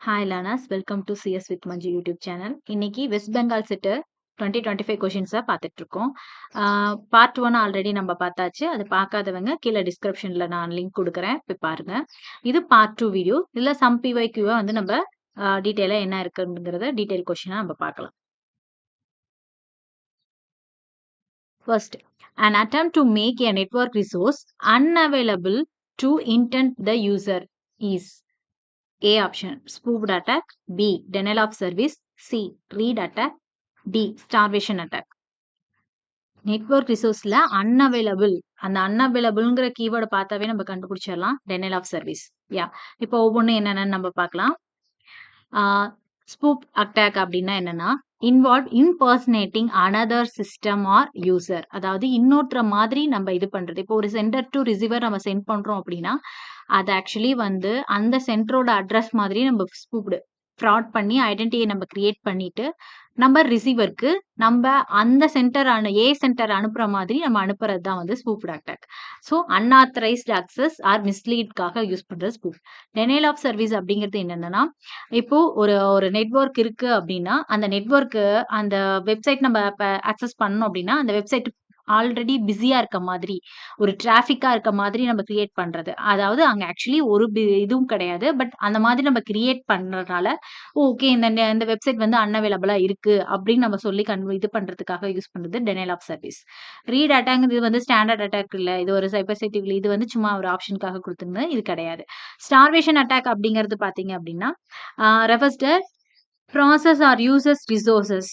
Hi learners, welcome to CS with Manju YouTube channel. இன்னைக்கு west Bengal set 2025 கொஷின்ஸை பார்த்துட்டு இருக்கோம். Part 1 already நம்ம பார்த்தாச்சு. அது பார்க்காதவங்க கீழே டிஸ்கிரிப்ஷன்ல நான் லிங்க் கொடுக்குறேன், போய் பாருங்க. இது பார்ட் 2 வீடியோ. இதில் சம் பிவைக்யூவை வந்து நம்ம டீட்டெயிலாக என்ன இருக்குங்கிறத டீட்டெயில் கொஷினாக நம்ம பார்க்கலாம். First, an attempt to make a network resource unavailable to intent the user is A option spoofed attack, B denial of service, C read attack, D starvation attack. Network ரிசோர்ஸ்ல unavailable, அந்த அன்அவைலபிள்ங்கிற கீவேர்டை பார்த்தாவே நம்ம கண்டுபிடிச்சிடலாம். Denial of service. யா, இப்போ ஒவ்வொன்றும் என்னென்னு நம்ம பார்க்கலாம். ஸ்பூப் அட்டாக் அப்படின்னா என்னன்னா, involve impersonating another system or user. அதாவது இன்னொருத்தர மாதிரி நம்ம இது பண்றது. இப்போ ஒரு சென்டர் டு ரிசீவர் நம்ம சென்ட் பண்றோம் அப்படின்னா, அது ஆக்சுவலி வந்து அந்த சென்டரோட அட்ரஸ் மாதிரி நம்ம ஸ்பூப்டு ஃப்ராட் பண்ணி ஐடென்டிட்டியை நம்ம கிரியேட் பண்ணிட்டு நம்ம ரிசீவருக்கு நம்ம அந்த சென்டர் ஏ சென்டர் அனுப்புற மாதிரி நம்ம அனுப்புறது தான் வந்து spoofed attack. So unauthorised access or மிஸ்லீட்காக யூஸ் பண்றது ஸ்பூப். டெனியல் ஆஃப் சர்வீஸ் அப்படிங்கிறது என்னன்னா, இப்போ ஒரு நெட்வொர்க் இருக்கு அப்படின்னா, அந்த நெட்வொர்க்கு அந்த வெப்சைட் நம்ம அக்சஸ் பண்ணோம் அப்படின்னா, அந்த வெப்சைட் ஆல்ரெடி பிஸியா இருக்க மாதிரி, ஒரு டிராஃபிக்கா இருக்க மாதிரி நம்ம கிரியேட் பண்றது. அதாவது அங்க ஆக்சுவலி ஒரு இதுவும் கிடையாது. பட் அந்த மாதிரி நம்ம கிரியேட் பண்றதுனால, ஓகே இந்த வெப்சைட் வந்து அன்அவைலபிளா இருக்கு அப்படின்னு நம்ம சொல்லி இது பண்றதுக்காக யூஸ் பண்றது டெனியல் ஆஃப் சர்வீஸ். ரீட் அட்டாக்ங்கிறது வந்து ஸ்டாண்டர்ட் அட்டாக் இல்ல. இது ஒரு சைபர் செக்யூரிட்டி, இது வந்து சும்மா ஒரு ஆப்ஷனுக்காக கொடுத்துருந்தது, இது கிடையாது. ஸ்டார்வேஷன் அட்டாக் அப்படிங்கிறது பாத்தீங்க அப்படின்னா, refers to process or uses resources.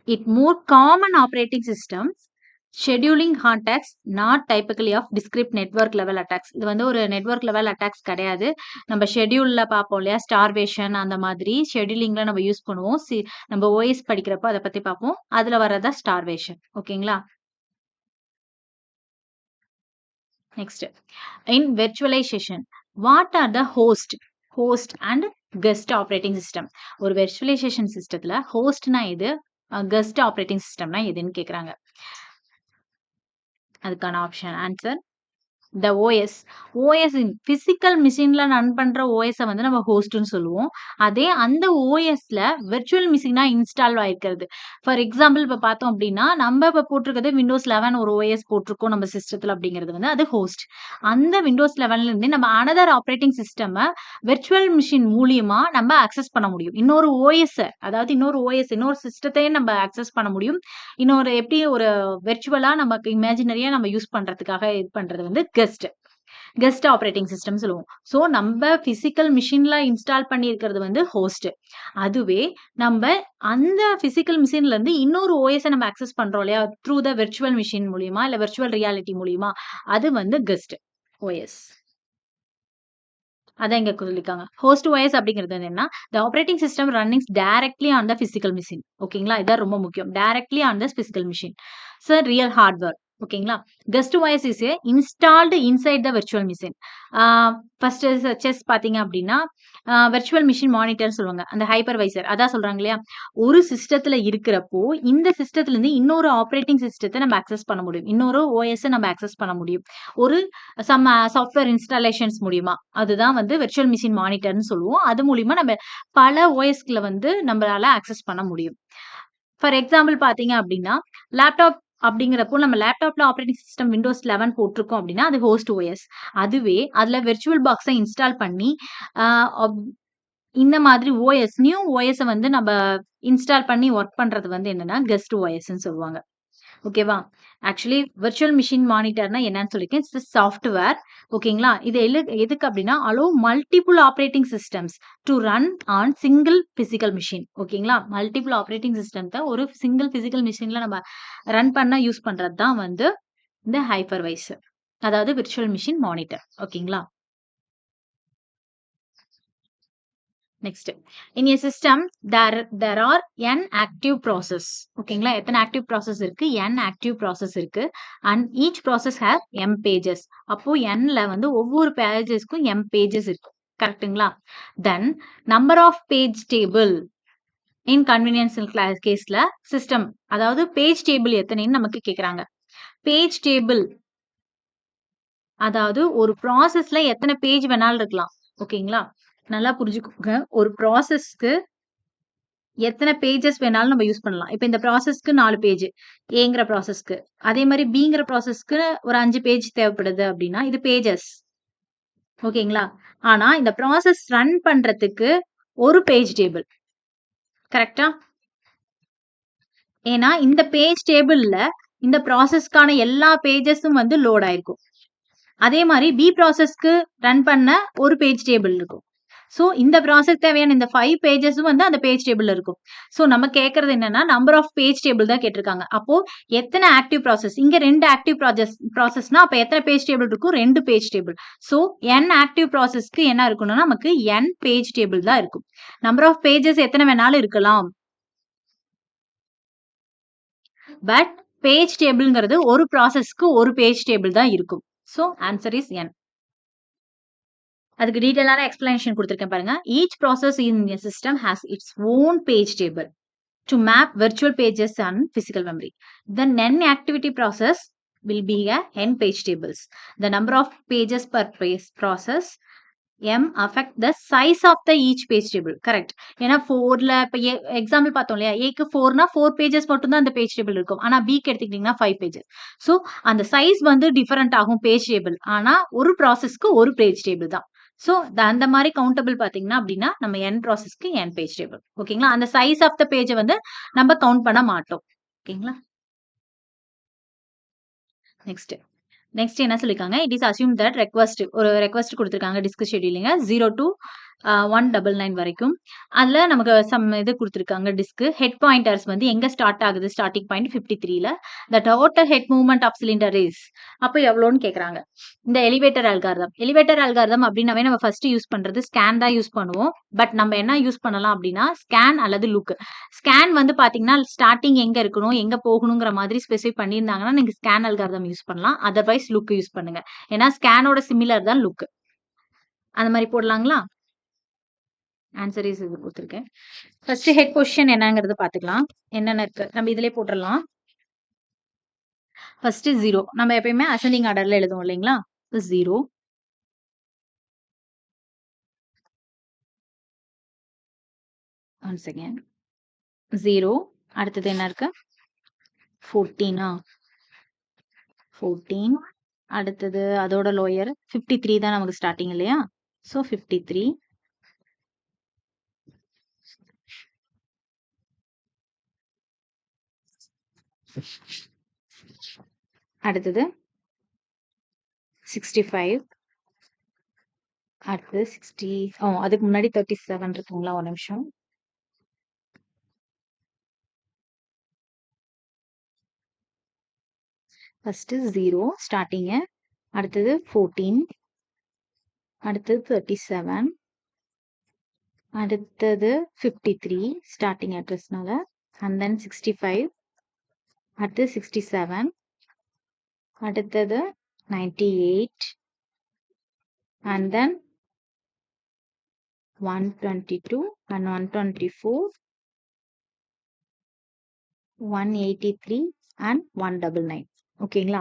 It more common operating systems scheduling attacks, not typically of discrete network level attacks. இது வந்து ஒரு நெட்வொர்க் லெவல் அட்டாக்ஸ் கிடையாது. நம்ம ஷெட்யூல்ல பார்ப்போம் இல்லையா, ஸ்டார்வேஷன் அந்த மாதிரி ஷெட்யூலிங்ல நம்ம யூஸ் பண்ணுவோம். நம்ம ஓஎஸ் படிக்கிறப்போ அதை பத்தி பார்ப்போம். அதுல வரதா ஸ்டார்வேஷன். ஓகேங்களா? Next, in virtualisation what are the host and guest operating system. ஒரு வெர்ச்சுவலைசேஷன் சிஸ்டத்துல ஹோஸ்ட்னா எது, கெஸ்ட் ஆப்ரேட்டிங் சிஸ்டம்னா எதுன்னு கேக்குறாங்க. அதுக்கான option answer the OS. OS physical மிஷின்ல ரன் பண்ற OS வந்து நம்ம ஹோஸ்ட்னு சொல்லுவோம். அதே அந்த OSல விர்ச்சுவல் மிஷினா இன்ஸ்டால் ஆயிருக்கிறது. ஃபார் எக்ஸாம்பிள் இப்ப பார்த்தோம் அப்படின்னா, நம்ம இப்ப போட்டிருக்கிறது விண்டோஸ் 11 ஒரு OS போட்டிருக்கோம் நம்ம சிஸ்டத்துல அப்படிங்கிறது வந்து அது ஹோஸ்ட். அந்த விண்டோஸ் 11ல இருந்து நம்ம another operating system virtual machine மூலியமா நம்ம அக்சஸ் பண்ண முடியும். இன்னொரு OS, அதாவது இன்னொரு சிஸ்டத்தையே நம்ம அக்சஸ் பண்ண முடியும். இன்னொரு எப்படி ஒரு வெர்ச்சுவலா நமக்கு இமேஜினரியா நம்ம யூஸ் பண்றதுக்காக இது பண்றது வந்து கெஸ்ட் ஆப்ரேட்டிங் சிஸ்டம் சொல்லுவோம். ஸோ நம்ம பிசிக்கல் மிஷின்ல இன்ஸ்டால் பண்ணியிருக்கிறது வந்து ஹோஸ்ட். அதுவே நம்ம அந்த பிசிக்கல் மிஷின்ல இருந்து இன்னொரு ஓஎஸ் நம்ம அக்சஸ் பண்றோம் இல்லையா, த்ரூ த வெர்ச்சுவல் மிஷின் மூலியமா இல்ல வெர்ச்சுவல் ரியாலிட்டி மூலியமா, அது வந்து கெஸ்ட் ஓஎஸ். அதான் இங்க சொல்லிருக்காங்க. ஹோஸ்ட் ஓஎஸ் அப்படிங்கிறது என்னன்னா, the operating system running directly on the physical machine. ஓகேங்களா, இதான் ரொம்ப முக்கியம். Directly on the physical machine. Sir real hardware. ஓகேங்களா, guest OS is installed inside the virtual machine. First செஸ் பாத்தீங்க அப்படின்னா, வெர்ச்சுவல் மிஷின் மானிட்டர் சொல்லுவாங்க. அந்த ஹைப்பர்வைசர் அதான் சொல்றாங்க இல்லையா, ஒரு சிஸ்டத்துல இருக்கிறப்போ இந்த சிஸ்டத்துல இருந்து இன்னொரு ஆப்ரேட்டிங் சிஸ்டத்தை நம்ம அக்சஸ் பண்ண முடியும், இன்னொரு ஓஎஸ் நம்ம அக்சஸ் பண்ண முடியும் ஒரு சம் சாஃப்ட்வேர் இன்ஸ்டாலேஷன்ஸ் மூலியமா. அதுதான் வந்து வெர்ச்சுவல் மிஷின் மானிட்டர்னு சொல்லுவோம். அது மூலியமா நம்ம பல ஓஎஸ்களை வந்து நம்மளால அக்சஸ் பண்ண முடியும். ஃபார் எக்ஸாம்பிள் பாத்தீங்க அப்படின்னா, லேப்டாப் அப்படிங்கிறப்போ நம்ம லேப்டாப்ல ஆப்ரேட்டிங் சிஸ்டம் விண்டோஸ் 11 போட்டிருக்கோம் அப்படின்னா அது ஹோஸ்ட் ஓஎஸ். அதுவே அதுல வெர்ச்சுவல் பாக்ஸை இன்ஸ்டால் பண்ணி இந்த மாதிரி ஓஎஸ் நியூ ஓஎஸ் வந்து நம்ம இன்ஸ்டால் பண்ணி ஒர்க் பண்றது வந்து என்னன்னா கெஸ்ட் ஓஎஸ்ன்னு சொல்லுவாங்க. ஓகேவா, ஆக்சுவலி வெர்ச்சுவல் மிஷின் மானிட்டர்னா என்னன்னு சொல்லியிருக்கேன், இட்ஸ் சாஃப்ட்வேர். ஓகேங்களா, இது எதுக்கு அப்படின்னா allow multiple operating systems to run on single physical machine. ஓகேங்களா, மல்டிபிள் ஆப்ரேட்டிங் சிஸ்டத்தை ஒரு சிங்கிள் பிசிக்கல் மிஷின்ல நம்ம ரன் பண்ண யூஸ் பண்றது தான் வந்து இந்த ஹைப்பர்வைசர், அதாவது விர்ச்சுவல் மிஷின் மானிட்டர். ஓகேங்களா, next, in a system there are n active process. ஓகேங்களா, எத்தனை ஆக்டிவ் ப்ராசஸ் இருக்கு, n ஆக்டிவ் ப்ராசஸ் இருக்கு. And each process have m pages. அப்போ nல வந்து ஒவ்வொரு பேஜஸ்க்கும் m பேஜஸ் இருக்கு. கரெக்ட்டுங்களா, then number of page table in convenience கேஸ்ல சிஸ்டம், அதாவது பேஜ் டேபிள் எத்தனைன்னு நமக்கு கேக்குறாங்க. பேஜ் டேபிள் அதாவது ஒரு ப்ராசஸ்ல எத்தனை பேஜ் வேணாலும் இருக்கலாம். ஓகேங்களா, நல்லா புரிஞ்சுக்கோங்க. ஒரு ப்ராசஸ்க்கு எத்தனை பேஜஸ் வேணாலும் நம்ம யூஸ் பண்ணலாம். இப்ப இந்த ப்ராசஸ்க்கு 4 பேஜ். ஏங்கிற ப்ராசஸ்க்கு. அதே மாரி பிங்கிற ப்ராசஸ்க்கு ஒரு 5 பேஜ் தேவைப்படுது அப்டின்னா, இது பேஜஸ். ஓகேங்களா? ஆனா இந்த ப்ராசஸ் ரன் பண்றதுக்கு ஒரு பேஜ் டேபிள். கரெக்ட்டா? ஏன்னா இந்த பேஜ் டேபிள்ல இந்த ப்ராசஸ்க்கான எல்லா பேஜஸும் வந்து லோட் ஆயிருக்கும். அதே மாரி பி ப்ராசஸ்க்கு ரன் பண்ண ஒரு பேஜ் டேபிள் இருக்கும். ஸோ இந்த ப்ராசஸ் தேவையான இந்த 5 பேஜஸும் வந்து அந்த பேஜ் டேபிள்ல இருக்கும். ஸோ நம்ம கேட்கறது என்னன்னா, நம்பர் ஆஃப் பேஜ் டேபிள் தான் கேட்டிருக்காங்க. அப்போ எத்தன ஆக்டிவ் ப்ராசஸ்? இங்க 2 ஆக்டிவ் ப்ராசஸ்னா அப்ப எத்தன பேஜ் டேபிள் இருக்கும்? 2 page table. So n active ப்ராசஸ்க்கு என்ன இருக்கணும்னா, நமக்கு n பேஜ் டேபிள் தான் இருக்கும். நம்பர் ஆஃப் பேஜஸ் எத்தன வேணாலும் இருக்கலாம். பட் பேஜ் டேபிள்ங்கிறது ஒரு ப்ராசஸ்க்கு ஒரு பேஜ் டேபிள் தான் இருக்கும். So answer is n. அதுக்கு டீடைலான எக்ஸ்பிளனேஷன் கொடுத்திருக்கேன் பாருங்க. Each process in a system has its own page table to map virtual pages on physical memory. The n-activity process will be a n page tables. The number of pages per process m affect the size of the each page table. Correct. ஏன்னா 4ல இப்ப example பார்த்தோம் இல்லையா? ஏக்கு 4னா 4 pages மட்டும் தான் அந்த page table இருக்கும். ஆனா பிக்கு எடுத்துக்கிட்டீங்கன்னா 5 பேஜஸ். ஸோ அந்த சைஸ் வந்து டிஃபரெண்ட் ஆகும் பேஜ் டேபிள். ஆனா ஒரு ப்ராசஸ்க்கு ஒரு பேஜ் டேபிள் தான். ஸோ அந்த மாதிரி கவுண்டபிள் பார்த்தீங்கன்னா அப்படின்னா நம்ம n ப்ராசஸ்க்கு n பேஜ் டேபிள். ஓகேங்களா? அந்த சைஸ் ஆஃப் த பேஜை வந்து நம்ம கவுண்ட் பண்ண மாட்டோம். ஓகேங்களா? நெக்ஸ்ட் நெக்ஸ்ட் என்ன சொல்லிருக்காங்க? இட் இஸ் அஸ்யூம் தட் ஒரு ரெக்வெஸ்ட் கொடுத்திருக்காங்க டிஸ்க் ஷெட்யூலிங்க 0 to 199 வரைக்கும். அதுல நமக்கு சம் இது கொடுத்திருக்காங்க டிஸ்க். ஹெட் பாயிண்டர்ஸ் வந்து எங்க ஸ்டார்ட் ஆகுது? ஸ்டார்டிங் பாயிண்ட் 53ல. The total head movement of cylinder is அப்ப எவ்வளோன்னு கேக்குறாங்க. இந்த எலிவேட்டர் அல்காரிதம் அப்படின்னாவே நம்ம ஃபர்ஸ்ட் யூஸ் பண்றது ஸ்கேன் தான் யூஸ் பண்ணுவோம். பட் நம்ம என்ன யூஸ் பண்ணலாம் அப்படின்னா ஸ்கேன் அல்லது லுக். ஸ்கேன் வந்து பாத்தீங்கன்னா ஸ்டார்டிங் எங்க இருக்கணும், எங்க போகணுங்கிற மாதிரி ஸ்பெசிஃபை பண்ணியிருந்தாங்கன்னா நீங்க ஸ்கேன் அல்காரிதம் யூஸ் பண்ணலாம். அதர்வைஸ் லுக் யூஸ் பண்ணுங்க. ஏன்னா ஸ்கேனோட சிமிலர் தான் லுக். அந்த மாதிரி போடலாங்களா? ஆன்சர் இஸ் இது கொடுத்துருக்கேன். ஃபர்ஸ்ட் ஹெட் பொசிஷன் என்னங்கிறது பாத்துக்கலாம். என்னென்ன இருக்கு நம்ம இதுலயே போட்டுடலாம். ஃபர்ஸ்ட் 0 நம்ம எப்பயுமே அசெண்டிங் ஆர்டர்ல எழுதுவோம் இல்லைங்களா? 0 ஒன் செகண்ட் 0 அடுத்தது என்ன இருக்கு? 14 14 அடுத்தது அதோட லோயர் 53 தான் நமக்கு ஸ்டார்டிங் இல்லையா? ஸோ 53 அடுத்தது 65 அடுத்தது 60 அதுக்கு முன்னாடி 37 இருக்குங்களா? ஒரு நிமிஷம். ஃபர்ஸ்ட் 0 ஸ்டார்டிங், அடுத்தது 14 அடுத்தது 37 அடுத்தது 53 ஸ்டார்டிங் அட்ரஸ்னால, and then 65 அடுத்தது 67 அடுத்தது 98 and then 122 and 124 183 and 199. ஓகேங்களா?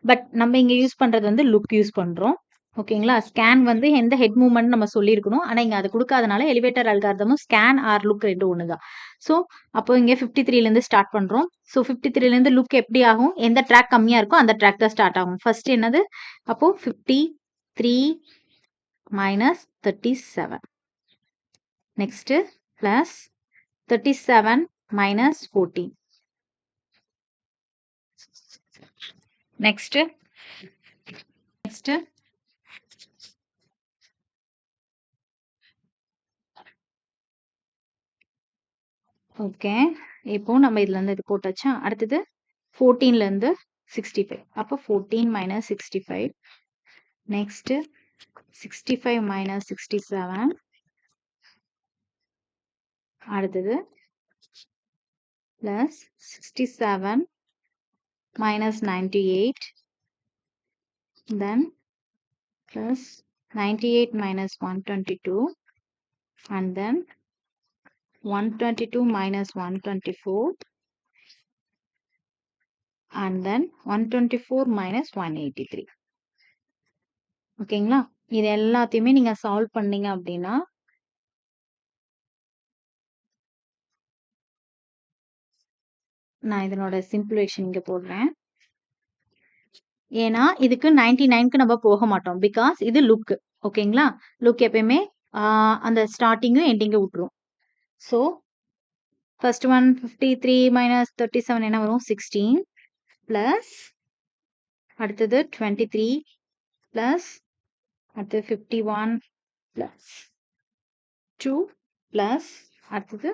பட் நம்ம இங்க யூஸ் பண்றது வந்து லுக் யூஸ் பண்றோம். ஓகேங்களா? ஸ்கேன் வந்து எந்த ஹெட் மூவ்மெண்ட் நம்ம சொல்லியிருக்கணும். ஆனா இங்க அது கொடுக்காதனால எலிவேட்டர் அல்காரிதமும் ஸ்கேன் ஆர் லுக் ரெண்டு ஒண்ணுதான். ஸோ அப்போ இங்க 53ல இருந்து ஸ்டார்ட் பண்றோம். ஸோ 53ல இருந்து லுக் எப்படி ஆகும்? எந்த ட்ராக் கம்மியா இருக்கோ அந்த ட்ராக் தான் ஸ்டார்ட் ஆகும். ஃபர்ஸ்ட் என்னது? அப்போ 53 minus 37 next plus 37 minus 14 next okay. இப்போ நம்ம இதுல இருந்து இது போட்டாச்சா? அடுத்தது 14ல இருந்து 65 அப்போ 14 minus 65 next 65 minus 67 அடுத்தது plus 67 minus 98 then plus 98 minus 122 and then 122 minus 124 and then 124 minus 183. ஓகேங்களா? இது எல்லாத்தையுமே நீங்க சால்வ் பண்ணீங்க அப்படின்னா நான் இதனோட சிம்பிளேஷன் இங்க போடுறேன். ஏன்னா இதுக்கு 99க்கு நம்ம போக மாட்டோம். பிகாஸ் இது லுக். ஓகேங்களா? லுக் எப்பயுமே அந்த ஸ்டார்டிங்கும் எண்டிங்கும் விட்டுரும். ஸோ ஃபர்ஸ்ட் ஒன் 53 மைனஸ் 37 என்ன வரும்? 16 பிளஸ் அடுத்தது 23 பிளஸ் அடுத்தது 51 பிளஸ் 2 பிளஸ் அடுத்தது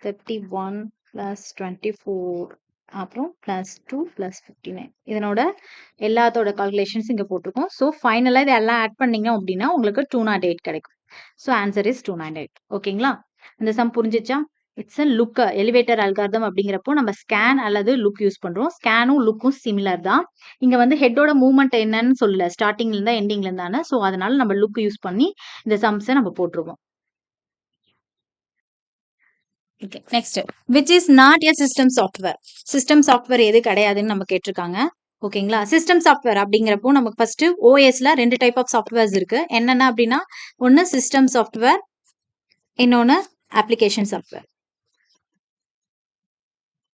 31 பிளஸ் 24 அப்புறம் பிளஸ் 2 பிளஸ் 59. இதனோட எல்லாத்தோட கால்குலேஷன்ஸ் இங்க போட்டிருக்கோம். ஸோ ஃபைனலா இது எல்லாம் ஆட் பண்ணீங்க அப்படின்னா உங்களுக்கு 208 கிடைக்கும். So answer is 298. ஓகேங்களா? இந்த சம் புரிஞ்சிச்சா? It's a look elevator algorithm அப்படிங்கிறப்போ நம்ம ஸ்கேன் அல்லது லுக் யூஸ் பண்றோம். ஸ்கேனும் லுக்கும் சிமிலர் தான். இங்க வந்து ஹெட்டோட மூவ்மெண்ட் என்னன்னு சொல்லல, ஸ்டார்டிங்ல இருந்தா எண்டிங்ல இருந்தானே. ஸோ அதனால நம்ம லுக் யூஸ் பண்ணி இந்த சம்ஸை நம்ம போட்டுருவோம். Okay, next which is not a system software. System software எது கிடையாதுன்னு நம்ம கேட்டிருக்காங்க. ஓகேங்களா? சிஸ்டம் சாஃப்ட்வேர் அப்படிங்கிறப்போ நமக்கு ஃபர்ஸ்ட் ஓஎஸ்ல 2 டைப் ஆஃப் சாஃப்ட்வேர்ஸ் இருக்கு. என்னென்ன அப்படின்னா ஒன்னு சிஸ்டம் சாஃப்ட்வேர், இன்னொன்னு அப்ளிகேஷன் சாஃப்ட்வேர்.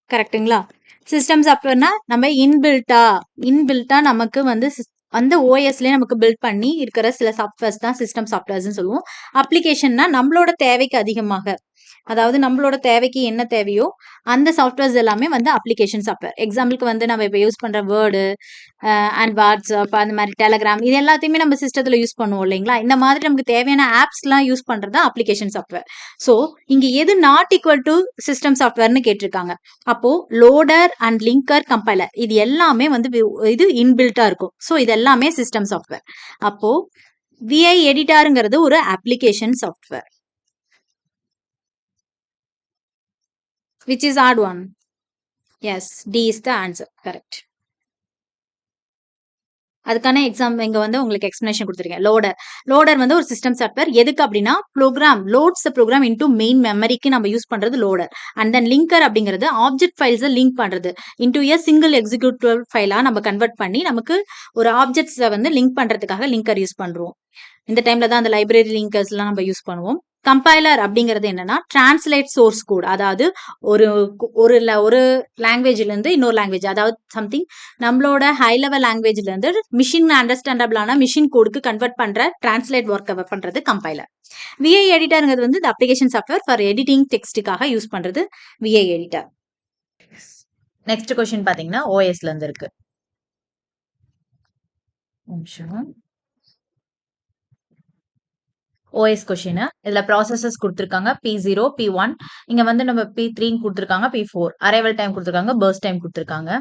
கரெக்ட்டுங்களா? சிஸ்டம் சாஃப்ட்வேர்னா நம்ம இன்பில்ட்டா நமக்கு வந்து அந்த ஓஎஸ்லேயே நமக்கு பில்ட் பண்ணி இருக்கிற சில சாஃப்ட்வேர்ஸ் தான் சிஸ்டம் சாஃப்ட்வேர்ஸ்னு சொல்லுவோம். அப்ளிகேஷன்னா நம்மளோட தேவைக்கு அதிகமாக, அதாவது நம்மளோட தேவைக்கு என்ன தேவையோ அந்த சாஃப்ட்வேர்ஸ் எல்லாமே வந்து அப்ளிகேஷன் சாஃப்ட்வேர். எக்ஸாம்பிளுக்கு வந்து நம்ம இப்போ யூஸ் பண்ற வேர்டு அண்ட் வாட்ஸ்அப், அந்த மாதிரி டெலகிராம், இது எல்லாத்தையுமே நம்ம சிஸ்டத்துல யூஸ் பண்ணுவோம் இல்லைங்களா? இந்த மாதிரி நமக்கு தேவையான ஆப்ஸ்லாம் யூஸ் பண்றது அப்ளிகேஷன் சாஃப்ட்வேர். ஸோ இங்க எது நாட் ஈக்குவல் டு சிஸ்டம் சாஃப்ட்வேர்னு கேட்டிருக்காங்க. அப்போ லோடர் அண்ட் லிங்கர் கம்பைலர் இது எல்லாமே வந்து இது இன்பில்ட்டா இருக்கும். ஸோ இது எல்லாமே சிஸ்டம் சாஃப்ட்வேர். அப்போ விஐ எடிட்டருங்கிறது ஒரு application software. Which is odd one? Yes, D is the answer. Correct. அதுக்கான எக்ஸாம் இங்க வந்து உங்களுக்கு எக்ஸ்பிளனேஷன் கொடுத்துருக்கேன். லோடர் வந்து ஒரு சிஸ்டம் சாஃப்ட்வேர். எதுக்கு அப்படின்னா program loads program into main மெமரிக்கு நம்ம யூஸ் பண்றது லோடர். அண்ட் தென் லிங்கர் அப்படிங்கிறது ஆப்ஜெக்ட் ஃபைல்ஸை லிங்க் பண்றது இன்டூ ஏ சிங்கிள் எக்ஸிக்யூட்டிவ் ஃபைலா நம்ம கன்வெர்ட் பண்ணி நமக்கு ஒரு ஆப்ஜெக்ட்ஸை வந்து லிங்க் பண்றதுக்காக லிங்கர் யூஸ் பண்றோம். இந்த டைம்ல தான் அந்த லைப்ரரி லிங்கர்ஸ் எல்லாம் நம்ம யூஸ் பண்ணுவோம். கம்பைலர் அப்படிங்கிறது என்னன்னா டிரான்ஸ்லேட் சோர்ஸ் கோட், அதாவது ஒரு லாங்குவேஜ்ல இருந்து இன்னொரு லாங்குவேஜ், அதாவது சம்திங் நம்மளோட ஹை லெவல் லாங்குவேஜ்ல இருந்து மிஷின் அண்டர்ஸ்டாண்டபிளான மிஷின் கோடுக்கு கன்வெர்ட் பண்ற டிரான்ஸ்லேட் ஒர்க்கை பண்றது கம்பைலர். விஐ எடிட்டர்ங்கிறது வந்து அப்ளிகேஷன் சாஃப்ட்வேர் ஃபார் எடிட்டிங் டெக்ஸ்டுக்காக யூஸ் பண்றது விஐ எடிட்டர். நெக்ஸ்ட் கொஸ்டின் பாத்தீங்கன்னா ஓஎஸ்ல இருந்து இருக்கு. ஓஎஸ் கொஸ்டின் இதுல ப்ராசஸஸ் கொடுத்துருக்காங்க. P0, P1, இங்க வந்து நம்ம P3 கொடுத்துருக்காங்க, P4 அரைவல் டைம் கொடுத்துருக்காங்க, பர்ஸ்ட் டைம் கொடுத்துருக்காங்க.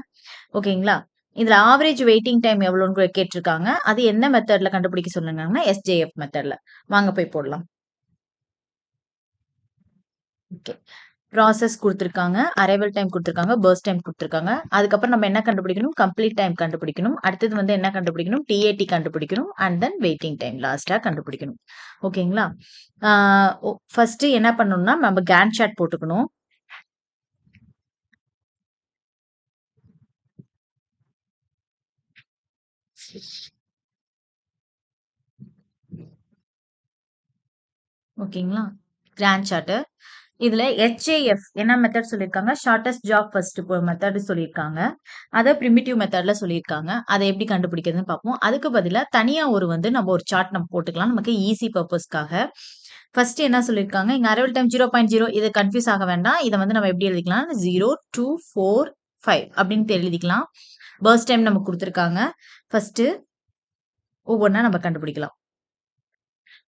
ஓகேங்களா? இதுல ஆவரேஜ் வெயிட்டிங் டைம் எவ்வளோன்னு கேட்டிருக்காங்க. அது என்ன மெத்தட்ல கண்டுபிடிக்க சொல்லுங்கன்னா SJF மெத்தட்ல. வாங்க போய் போடலாம். ஓகே, ப்ராசஸ் கொடுத்துருக்காங்க, அரைவல் டைம் கொடுத்துருக்காங்க, பர்ஸ்ட் டைம் கொடுத்துருக்காங்க. அதுக்கப்புறம் நம்ம என்ன கண்டுபிடிக்கணும்? கம்ப்ளீட் டைம் கண்டுபிடிக்கணும். அடுத்தது வந்து என்ன கண்டுபிடிக்கணும்? TAT கண்டுபிடிக்கணும். அண்ட் தென் வெயிட்டிங் டைம் லாஸ்டா கண்டுபிடிக்கணும். ஓகேங்களா? ஃபர்ஸ்ட் என்ன பண்ணணும்னா நம்ம கேன் சார்ட் போட்டுக்கணும். ஓகேங்களா? கேன் சார்ட் இதுல HJF என்ன மெத்தட் சொல்லியிருக்காங்க? ஷார்டஸ்ட் ஜாப் ஃபர்ஸ்ட் மெத்தட் சொல்லியிருக்காங்க. அதை பிரிமிட்டிவ் மெத்தட்ல சொல்லியிருக்காங்க. அதை எப்படி கண்டுபிடிக்கிறதுன்னு பார்ப்போம். அதுக்கு பதிலாக தனியா நம்ம ஒரு சார்ட் நம்ம போட்டுக்கலாம், நமக்கு ஈஸி பர்பஸ்க்காக. ஃபர்ஸ்ட் என்ன சொல்லியிருக்காங்க? இங்க அரைவல் டைம் 0.0, இது கன்ஃபியூஸ் ஆக வேண்டாம். இதை வந்து நம்ம எப்படி எழுதிக்கலாம்? 0, 2, 4, 5 அப்படின்னு எழுதிக்கலாம். பர்ஸ்ட் டைம் நமக்கு கொடுத்துருக்காங்க. ஃபர்ஸ்ட் ஒவ்வொன்றா நம்ம கண்டுபிடிக்கலாம்.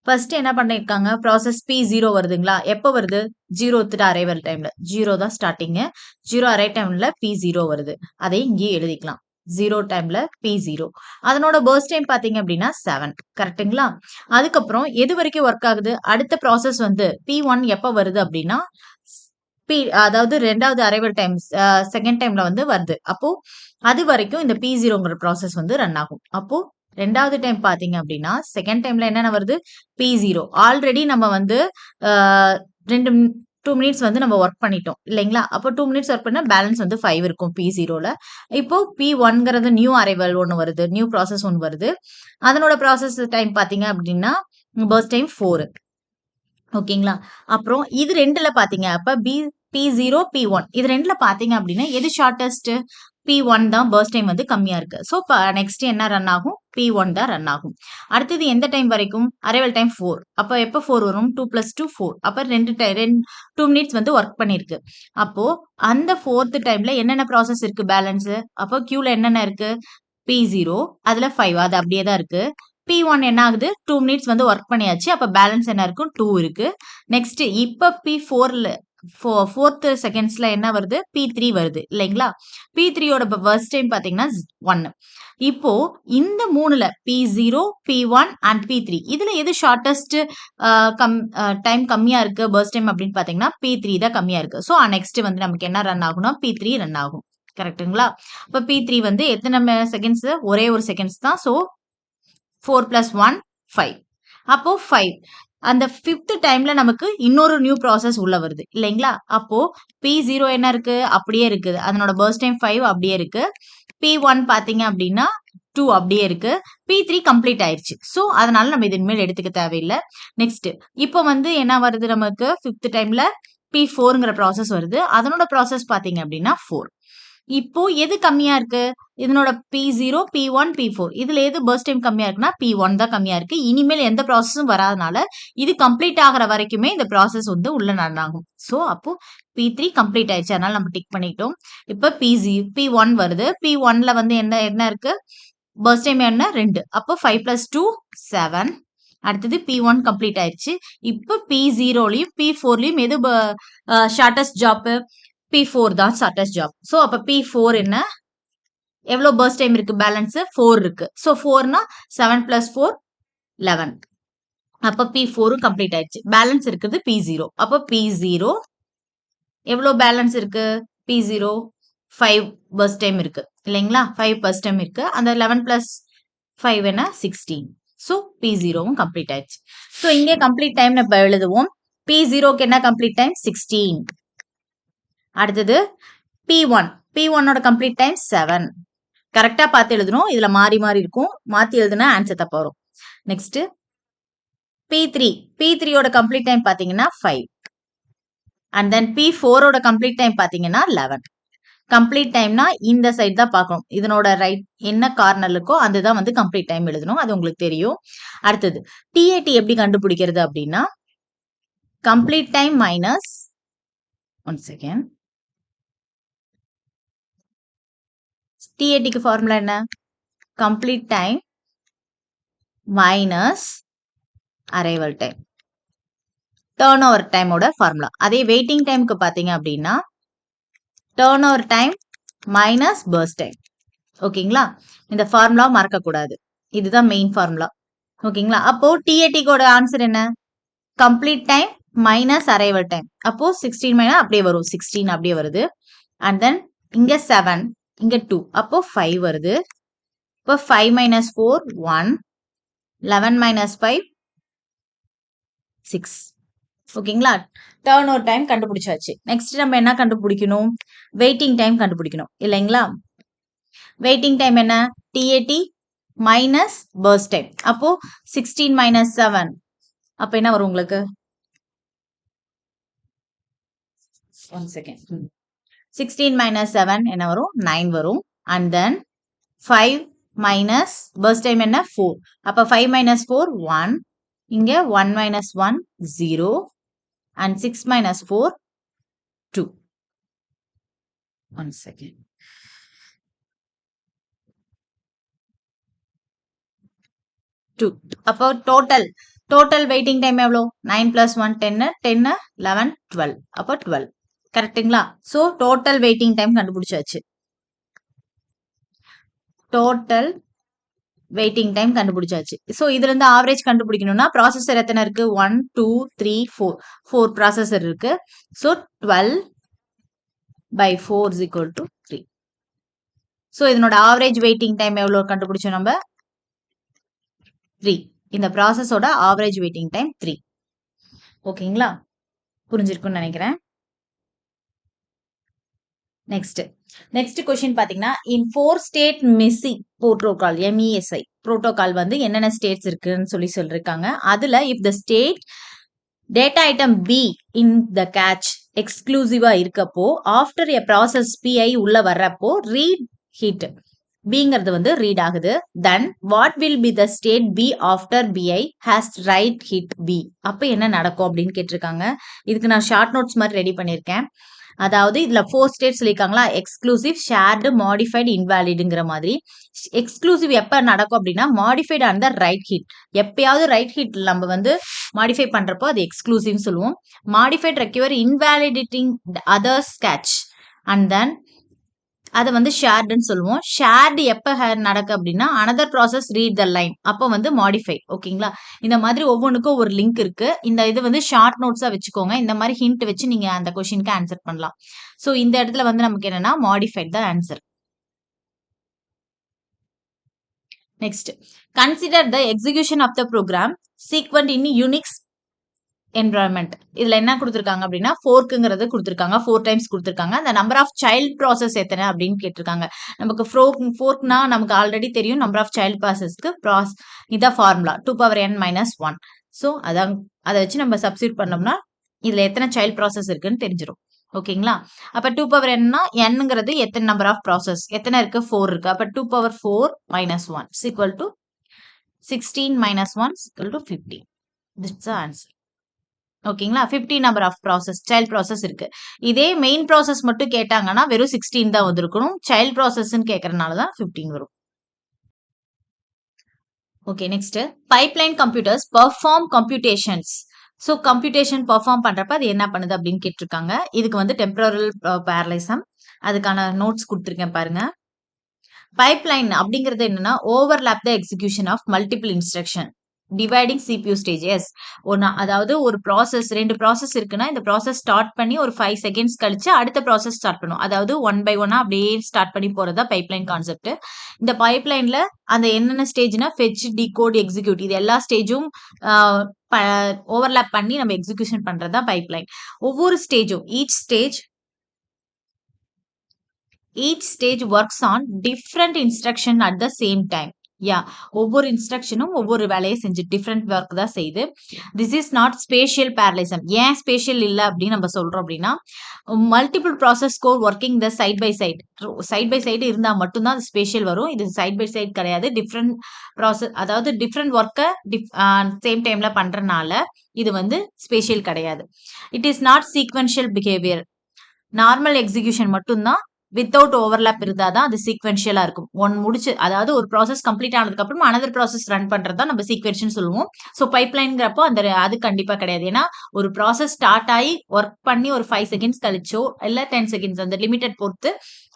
ஃபர்ஸ்ட் என்ன பண்ணிருக்காங்க? ப்ராசஸ் P0 வருதுங்களா? எப்போ வருது? 0th அரைவல் டைம்ல. 0 தான் ஸ்டார்டிங், 0 அரை டைம்ல P0 வருது. அதை இங்கே எழுதிக்கலாம். 0 டைம்ல P0. அதனோட பர்ஸ்ட் டைம் பாத்தீங்க அப்படின்னா 7. கரெக்ட்டுங்களா? அதுக்கப்புறம் எது வரைக்கும் ஒர்க் ஆகுது? அடுத்த ப்ராசஸ் வந்து P1 எப்போ வருது அப்படின்னா அதாவது 2வது அரைவல் டைம் செகண்ட் டைம்ல வந்து வருது. அப்போ அது வரைக்கும் இந்த P0ங்கிற ப்ராசஸ் வந்து ரன் ஆகும். அப்போ 2வது டைம் பாத்தீங்க அப்படின்னா செகண்ட் டைம்ல என்னென்ன வருது? P0. ஆல்ரெடி நம்ம வந்து 2 மினிட்ஸ் வந்து நம்ம ஒர்க் பண்ணிட்டோம் இல்லைங்களா? அப்போ 2 மினிட்ஸ் ஒர்க் பண்ணா பேலன்ஸ் வந்து 5 இருக்கும் P0ல. இப்போ P1ங்கிறது நியூ அரைவல் ஒன்று வருது, நியூ ப்ராசஸ் ஒன்று வருது. அதனோட ப்ராசஸ் டைம் பாத்தீங்க அப்படின்னா பர்ஸ்ட் டைம் 4. ஓகேங்களா? அப்புறம் இது 2ல பாத்தீங்க அப்ப P0 P1 இது ரெண்டுல பாத்தீங்க அப்படின்னா எது ஷார்டஸ்ட்? P1 தான் பர்ஸ்ட் டைம் வந்து கம்மியா இருக்கு. ஸோ நெக்ஸ்ட் என்ன ரன் ஆகும்? P1 தான் ரன் ஆகும். அடுத்தது எந்த டைம் வரைக்கும்? Arrival time 4. அப்ப எப்ப 4 வரும்? 2 + 2 4. அப்ப 2 மினிட்ஸ் வந்து ஒர்க் பண்ணிருக்கு. அப்போ அந்த 4th டைம்ல என்னென்ன ப்ராசஸ் இருக்கு பேலன்ஸ்? அப்போ Qல என்னென்ன இருக்கு? P0 அதுல 5 அது அப்படியே தான் இருக்கு. P1 என்ன ஆகுது? 2 மினிட்ஸ் வந்து ஒர்க் பண்ணியாச்சு. அப்ப பேலன்ஸ் என்ன இருக்கும்? 2 இருக்கு. நெக்ஸ்ட் இப்ப P4ல 4th செகண்ட்ஸ்ல என்ன வருது? P3 வருது இல்லைங்களா? P3யோட ஃபர்ஸ்ட் டைம் பாத்தீங்கன்னா 1. இப்போ இந்த 3ல P0, P1 அண்ட் P3 இதுல எது ஷார்டஸ்ட் டைம் கம்மியா இருக்கு பர்ஸ்ட் டைம் அப்படின்னு பாத்தீங்கன்னா P3 தான் கம்மியா இருக்கு. ஸோ நெக்ஸ்ட் வந்து நமக்கு என்ன ரன் ஆகும்னா P3 ரன் ஆகும். கரெக்ட்டுங்களா? இப்ப P3 வந்து எத்தனை செகண்ட்ஸ்? ஒரே ஒரு செகண்ட்ஸ் தான். ஸோ 4 + 1 5. அப்போ 5 அந்த 5th டைம்ல நமக்கு இன்னொரு நியூ ப்ராசஸ் உள்ள வருது இல்லைங்களா? அப்போ P0 என்ன இருக்கு? அப்படியே இருக்குது. அதனோட பர்ஸ்ட் டைம் 5 அப்படியே இருக்கு. P1 பாத்தீங்க அப்படின்னா 2 அப்படியே இருக்கு. P3 கம்ப்ளீட் ஆயிருச்சு. ஸோ அதனால நம்ம இது இனிமேல் எடுத்துக்க தேவையில்லை. நெக்ஸ்ட் இப்போ வந்து என்ன வருது நமக்கு? 5th டைம்ல P4ங்கிற ப்ராசஸ் வருது. அதனோட ப்ராசஸ் பாத்தீங்க அப்படின்னா 4. இப்போ எது கம்மியா இருக்கு? இதனோட P0, P1, P4 இதுல எது பர்ஸ்ட் டைம் கம்மியா இருக்குன்னா P1 தான் கம்மியா இருக்கு. இனிமேல் எந்த ப்ராசஸும் வராதனால இது கம்ப்ளீட் ஆகிற வரைக்குமே இந்த ப்ராசஸ் வந்து உள்ள ரன் ஆகும். ஸோ அப்போ P3 கம்ப்ளீட் ஆயிடுச்சு. அதனால நம்ம டிக் பண்ணிட்டோம். இப்ப P1 வருது. P1ல வந்து என்ன இருக்கு? பர்ஸ்ட் டைம் என்ன? 2. அப்போ 5 + 2 7. அடுத்தது P1 கம்ப்ளீட் ஆயிடுச்சு. இப்ப P0லயும் P4லயும் எது ஷார்டஸ்ட் ஜாப்? P4 தான் ஷார்டஸ்ட் ஜாப். ஸோ அப்ப P4 என்ன? எவ்வளோ பர்ஸ்ட் டைம் இருக்கு? பேலன்ஸ் 4 இருக்கு. ஸோ 4னா 7 + 4 11. அப்ப P4 கம்ப்ளீட் ஆயிடுச்சு. பேலன்ஸ் இருக்குது P0. அப்ப P0 எவ்வளோ பேலன்ஸ் இருக்கு? P0 5 பர்ஸ்ட் டைம் இருக்கு இல்லைங்களா? 5 பர்ஸ்ட் டைம் இருக்கு. அந்த 11 + 5 என்ன? 16. ஸோ P0வும் கம்ப்ளீட் ஆயிடுச்சு. ஸோ இங்கே கம்ப்ளீட் டைம் நம்ம எழுதுவோம். P0க்கு என்ன கம்ப்ளீட் டைம்? 16. அடுத்தது P1. P1ஓட கம்ப்ளீட் டைம் 7. கரெக்டா பார்த்து எழுதணும். இதுல மாறி மாறி இருக்கும். மாத்தி எழுதுனா ஆன்சர் தப்பா வரும். Next P3. P3யோட கம்ப்ளீட் டைம் பாத்தீங்கன்னா 5. அண்ட் தென் P4ஓட கம்ப்ளீட் டைம் பாத்தீங்கன்னா 11. கம்ப்ளீட் டைம்னா இந்த சைடு தான் பார்க்கணும். இதனோட ரைட் என்ன கார்னர் இருக்கோ அதுதான் வந்து கம்ப்ளீட் டைம் எழுதணும். அது உங்களுக்கு தெரியும். அடுத்தது TAT எப்படி கண்டுபிடிக்கிறது அப்படின்னா complete time minus 1 second. TATக்கு formula என்ன? Complete time minus arrival time. Turn over டைமோட formula. அதே வெயிட்டிங் டைமுக்கு பாத்தீங்க அப்படின்னா turn over time minus burst time. ஓகேங்களா? இந்த ஃபார்முலா மறக்க கூடாது. இதுதான் மெயின் ஃபார்முலா. ஓகேங்களா? அப்போ TATக்கோட ஆன்சர் என்ன? Complete time minus arrival time. அப்போ 16 மைனஸ் அப்படியே வரும். 16 அப்படியே வருது. அண்ட் தென் இங்க 7 இங்க 2 அப்போ 5 வருது. இப்போ 5 minus 4 1. 11 minus 5 6. ஓகேங்களா? டர்ன் ஓவர் டைம் கண்டுபிடிச்சாச்சு. நெக்ஸ்ட் நம்ம என்ன கண்டுபிடிக்கணும்? வெயிட்டிங் டைம் கண்டுபிடிக்கணும் இல்லைங்களா? வெயிட்டிங் டைம் என்ன? TAT minus burst time. அப்போ 16 minus 7 அப்ப என்ன வரும் உங்களுக்கு? 1 second. 16 minus 7 என்ன வரும்? 9 வரும். And then 5 minus burst time என்ன? 4. அப்ப 5 minus 4 1. இங்க 1 minus 1 0. and 6 minus 4 2. 1 second. அப்போ டோட்டல் வெயிட்டிங் டைம் எவ்வளோ? 9 plus 1 10 10 11 12. அப்போ 12. கரெக்ட்டுங்களா? ஸோ டோட்டல் வெயிட்டிங் டைம் கண்டுபிடிச்சாச்சு. டோட்டல் வெயிட்டிங் டைம் கண்டுபிடிச்சாச்சு. ஸோ இதுல இருந்து ஆவரேஜ் கண்டுபிடிக்கணும்னா ப்ராசஸர் எத்தனை இருக்கு? 1 2 3 4 ப்ராசஸர் இருக்கு. So 12/4 is equal to 3. So இதனோட ஆவரேஜ் வெயிட்டிங் டைம் எவ்வளோ கண்டுபிடிச்சோம் நம்ம? 3. இந்த ப்ராசஸோட ஆவரேஜ் வெயிட்டிங் டைம் 3. ஓகேங்களா? புரிஞ்சிருக்கும்னு நினைக்கிறேன். நெக்ஸ்ட் கொஸ்டின் பாத்தீங்கன்னா இன் 4 state Messi protocol MESI protocol வந்து என்னென்ன ஸ்டேட்ஸ் இருக்குன்னு சொல்லிருக்காங்க. அதுல if the state data item B in the cache எக்ஸ்க்ளூசிவா இருக்கப்போ ஆஃப்டர் எ ப்ராசஸ் PI உள்ள வர்றப்போ ரீட் ஹிட் பிங்கிறது வந்து ரீட் ஆகுது. Then what will be the state b after BI has write hit b. அப்ப என்ன நடக்கும் அப்படின்னு கேட்டிருக்காங்க. இதுக்கு நான் ஷார்ட் நோட்ஸ் மாதிரி ரெடி பண்ணியிருக்கேன். அதாவது இதுல 4 ஸ்டேட் சொல்லியிருக்காங்களா, எக்ஸ்க்ளூசிவ், ஷேர்டு, மாடிஃபைடு, இன்வாலிடுங்கிற மாதிரி. எக்ஸ்க்ளூசிவ் எப்ப நடக்கும் அப்படின்னா modified and the write hit. எப்பயாவது ரைட் ஹிட் நம்ம வந்து மாடிஃபை பண்றப்போ அது எக்ஸ்க்ளூசிவ் சொல்லுவோம். Modified require invalidating others cache and then அதை வந்து ஷேர்டுன்னு சொல்லுவோம். ஷேர்டு எப்ப நடக்கு அப்படின்னா another process read the line, அப்போ வந்து மாடிஃபை. ஓகேங்களா, இந்த மாதிரி ஒவ்வொன்றுக்கும் ஒரு லிங்க் இருக்கு. இந்த இது வந்து ஷார்ட் நோட்ஸா வச்சுக்கோங்க. இந்த மாதிரி ஹிண்ட் வச்சு நீங்க அந்த கொஸ்டினுக்கு ஆன்சர் பண்ணலாம். ஸோ இந்த இடத்துல வந்து நமக்கு என்னன்னா மாடிஃபைட் தான் answer. Next, consider the execution of the program sequence in Unix environment. இதுல என்ன கொடுத்துருக்காங்க அப்படின்னா ஃபோர்க்குங்கிறது கொடுத்துருக்காங்க, 4 டைம்ஸ் கொடுத்துருக்காங்க. அந்த நம்பர் ஆஃப் சைல்ட் ப்ராசஸ் எத்தனை அப்படின்னு கேட்டிருக்காங்க. நமக்கு ஃபோர்க்னா நமக்கு ஆல்ரெடி தெரியும், நம்பர் ஆஃப் சைல்ட் ப்ராசஸ்க்கு இதான் ஃபார்முலா 2n-1. ஸோ அதான் அதை வச்சு நம்ம சப்ஸ்டியூட் பண்ணோம்னா இதுல எத்தனை சைல்ட் ப்ராசஸ் இருக்குன்னு தெரிஞ்சிடும். ஓகேங்களா, அப்ப 2n-னா nங்கிறது எத்தனை நம்பர் ஆஃப் ப்ராசஸ், எத்தனை இருக்கு, 4 இருக்கு. அப்ப 2^4-1 equal to 16 - 1 equal to 15. This is the answer. ஓகேங்களா, 50 number of process child process இருக்கு. இதே மெயின் ப்ராசஸ் மட்டும் கேட்டாங்கன்னா வெறும் 16 தான் வந்திருக்கணும். சைல்ட் ப்ராசஸ்ன்னு கேட்கறதுனால தான் 15 வரும். Okay, next, pipeline computers perform computations. So computation perform பண்றப்ப அது என்ன பண்ணுது அப்படின்னு கேட்டிருக்காங்க. இதுக்கு வந்து டெம்பரல் பேரலைசம், அதுக்கான நோட்ஸ் கொடுத்துருக்கேன் பாருங்க. பைப்லைன் அப்படிங்கிறது என்னன்னா overlap the execution of multiple instruction dividing CPU stages. அதாவது ஒரு ப்ராசஸ் 2 ப்ராசஸ் இருக்குன்னா இந்த ப்ராசஸ் ஸ்டார்ட் பண்ணி ஒரு 5 செகண்ட்ஸ் கழிச்சு அடுத்த ப்ராசஸ் ஸ்டார்ட் பண்ணும். அதாவது 1 by 1 அப்படியே ஸ்டார்ட் பண்ணி போறதா பைப்லைன் கான்செப்ட். இந்த பைப்லைன்ல அந்த என்னென்ன ஸ்டேஜ்னா ஃபெச், டிகோட், எக்ஸிக்யூட், இது எல்லா ஸ்டேஜும் ஓவர்லாப் பண்ணி நம்ம எக்ஸிகியூஷன் பண்றதா பைப்லைன். ஒவ்வொரு ஸ்டேஜும் each stage works on different instruction at the same time. ஒவ்வொரு இன்ஸ்ட்ரக்ஷனும் ஒவ்வொரு வேலையை செஞ்சு டிஃப்ரெண்ட் ஒர்க் தான் செய்யுது. This is not spatial parallelism. ஏன் ஸ்பேஷியல் இல்லை அப்படின்னு நம்ம சொல்றோம் அப்படின்னா multiple process core working the side by side இருந்தால் மட்டும்தான் அது ஸ்பேஷியல் வரும். இது சைட் பை சைடு கிடையாது. டிஃப்ரெண்ட் ப்ராசஸ், அதாவது டிஃப்ரெண்ட் ஒர்க்கை சேம் டைம்ல பண்றதுனால இது வந்து ஸ்பேஷியல் கிடையாது. It is not sequential behaviour. Normal execution மட்டும்தான் வித்தவுட் ஓவர்லாப் இருந்தாதான் அது சீக்வென்ஷியலா இருக்கும். ஒன் முடிச்சு, அதாவது ஒரு ப்ராசஸ் கம்ப்ளீட் ஆனதுக்கு அப்புறம் அனதர் ப்ராசஸ் ரன் பண்றதா நம்ம சீக்வென்ஷன் சொல்லுவோம். ஸோ பைப்லைன்ங்கிறப்போ அது கண்டிப்பா கிடையாது. ஏன்னா ஒரு ப்ராசஸ் ஸ்டார்ட் ஆகி ஒர்க் பண்ணி ஒரு 5 செகண்ட்ஸ் கழிச்சோ இல்ல 10 செகண்ட்ஸ் அந்த லிமிட்டட் பொறுத்து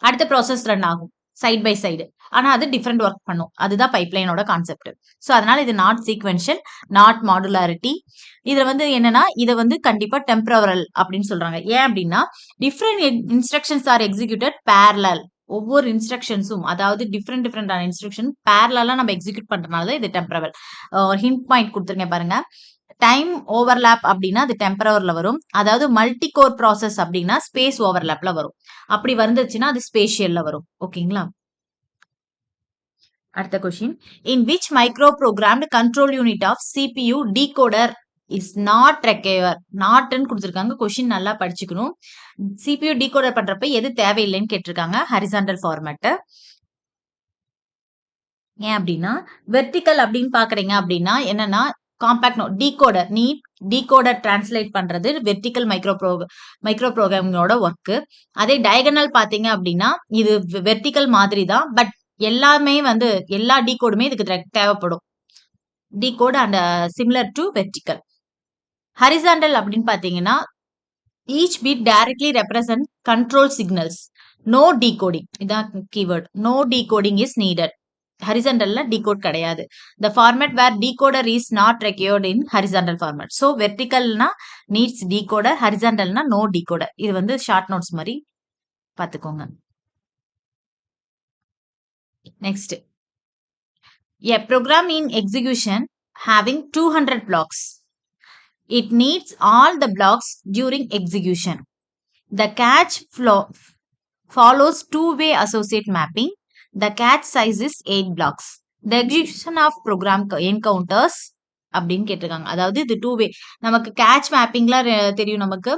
அடுத்த ப்ராசஸ் ரன் ஆகும் சைட் பை சைடு. ஆனா அது டிஃப்ரெண்ட் ஒர்க் பண்ணும். அதுதான் பைப்லைனோட கான்செப்ட். ஸோ அதனால இது நாட் சீக்வென்ஷியல், நாட் மாடுலாரிட்டி. இதுல வந்து என்னன்னா இதை வந்து கண்டிப்பா டெம்பரல் அப்படின்னு சொல்றாங்க. ஏன் அப்படின்னா different instructions are executed parallel. ஒவ்வொரு இன்ஸ்ட்ரக்ஷன்ஸும், அதாவது டிஃப்ரெண்டான இன்ஸ்ட்ரக்ஷன் பேரலா நம்ம எக்ஸிக்யூட் பண்றதுனால இது டெம்பரல். ஹிண்ட் பாயிண்ட் கொடுத்துருங்க பாருங்க. டைம் ஓவர்லாப் அப்படின்னா அது டெம்பரவர்ல வரும். அதாவது மல்டி கோர் ப்ராசஸ் அப்படின்னா ஸ்பேஸ் ஓவர்லாப்ல வரும். அப்படி வந்துச்சுன்னா அது ஸ்பேஷியல்ல வரும். ஓகேங்களா, அடுத்த question, in which micro programmed control unit of CPU decoder is not require. நாட்னு கொடுத்துருக்காங்க. கொஸ்டின் நல்லா படிச்சுக்கணும். CPU டீகோடர் பண்றப்ப எது தேவையில்லைன்னு கேட்டிருக்காங்க. Horizontal format. ஏன் அப்படின்னா வெர்டிக்கல் அப்படின்னு பாக்குறீங்க அப்படின்னா என்னன்னா காம்பாக்ட் டீகோடர், டீகோடர் டிரான்ஸ்லேட் பண்றது வெர்டிக்கல் மைக்ரோ ப்ரோக்ராமிங்கோட ஒர்க். அதே டயகனல் பாத்தீங்க அப்படின்னா இது வெர்டிக்கல் மாதிரி தான், பட் எல்லாமே வந்து எல்லா டீகோடுமே இதுக்கு தேவைப்படும். Decode and similar to vertical. Horizontal அப்படின்னு பாத்தீங்கன்னா each bit directly represent control signals. No decoding. இதான் keyword. No decoding is needed. ஹரிசாண்டல்ல டீகோட் கிடையாது. The format where decoder is not required in horizontal format. So verticalனா needs decoder, horizontalனா no decoder. இது வந்து short notes மாதிரி பாத்துக்கோங்க. Next, a program in execution having 200 blocks. It needs all the blocks during execution. The catch follows two-way associate mapping. The catch size is 8 blocks. The execution of program encounters அப்படின்னு கேட்டிருக்காங்க. அதாவது இது 2-way. நமக்கு catch மேப்பிங்ல தெரியும். நமக்கு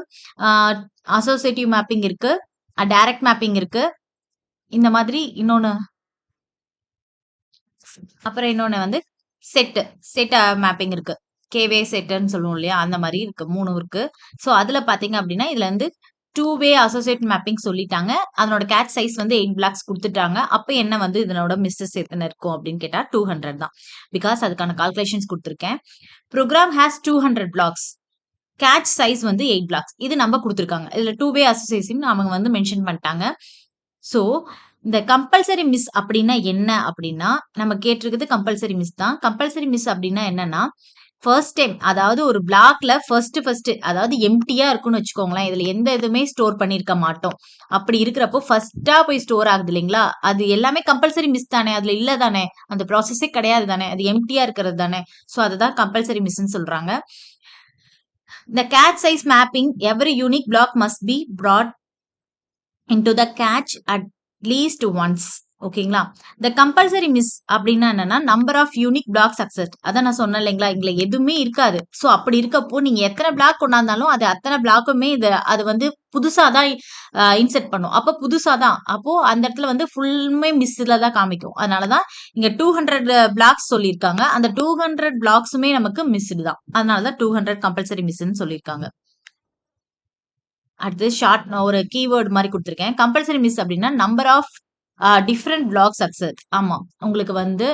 associative mapping இருக்கு, direct mapping இருக்கு. இந்த மாதிரி அப்புறம் இன்னொன்னு வந்து செட் மேப்பிங் இருக்கு. கேவே செட்டுன்னு சொல்லுவோம் இல்லையா? அந்த மாதிரி இருக்கு. 3 இருக்கு. ஸோ அதுல பாத்தீங்க அப்படின்னா, இதுல வந்து 2 வே அசோசியேட் மேப்பிங் சொல்லிட்டாங்க. அதனோட கேட்ச் சைஸ் வந்து 8 பிளாக்ஸ் குடுத்துட்டாங்க. அப்ப என்ன வந்து இதனோட மிஸ்ஸஸ் எத்தனை இருக்கும் அப்படின்னு கேட்டா 200 தான். பிகாஸ் அதுக்கான கால்குலேஷன்ஸ் குடுத்துருக்கேன். Program has 200 blocks. Cache size வந்து 8 பிளாக்ஸ். இது நம்ம குடுத்துருக்காங்க. இதுல 2 வே அசோசியேஷன் அவங்க வந்து மென்ஷன் பண்ணிட்டாங்க. ஸோ இந்த கம்பல்சரி மிஸ் அப்படின்னா என்ன அப்படின்னா, நம்ம கேட்டிருக்கிறது கம்பல்சரி மிஸ் தான். கம்பல்சரி மிஸ் அப்படின்னா என்னன்னா, ஃபர்ஸ்ட் டைம் அதாவது ஒரு பிளாக்ல ஃபர்ஸ்ட் அதாவது எம்ப்டியா இருக்குன்னு வச்சுக்கோங்களேன். இதுல எந்த இதுவுமே ஸ்டோர் பண்ணியிருக்க மாட்டோம். அப்படி இருக்கிறப்போ ஃபர்ஸ்ட்டா போய் ஸ்டோர் ஆகுது இல்லைங்களா? அது எல்லாமே கம்பல்சரி மிஸ் தானே. அதுல இல்ல தானே. அந்த ப்ராசஸே கிடையாது தானே. அது எம்ப்டியா இருக்கிறது தானே. ஸோ அதுதான் கம்பல்சரி மிஸ்ன்னு சொல்றாங்க. The cache size mapping, every unique block must be brought into the cache at least once. ஓகேங்களா? the compulsory miss அப்படின்னா என்னன்னா number of unique block accesses. அதான் நான் சொன்னேன் இல்லைங்களா? இங்க எதுவுமே இருக்காது. ஸோ அப்படி இருக்கப்போ நீங்க எத்தனை பிளாக் கொண்டாந்தாலும் அது அத்தனை பிளாக்குமே அது வந்து புதுசா தான் இன்செர்ட் பண்ணும். அப்போ புதுசா தான். அப்போ அந்த இடத்துல வந்து ஃபுல்லுமே மிஸ்ல தான் காமிக்கும். அதனாலதான் இங்க 200 பிளாக்ஸ் சொல்லியிருக்காங்க. அந்த 200 பிளாக்ஸுமே நமக்கு மிஸ்டு தான். அதனாலதான் 200 கம்பல்சரி மிஸ்ன்னு சொல்லியிருக்காங்க. அடுத்து ஷார்ட் ஒரு கீவேர்ட் மாதிரி கொடுத்துருக்கேன். கம்பல்சரி மிஸ் அப்படின்னா number of different block accesses. ஆமா, உங்களுக்கு வந்து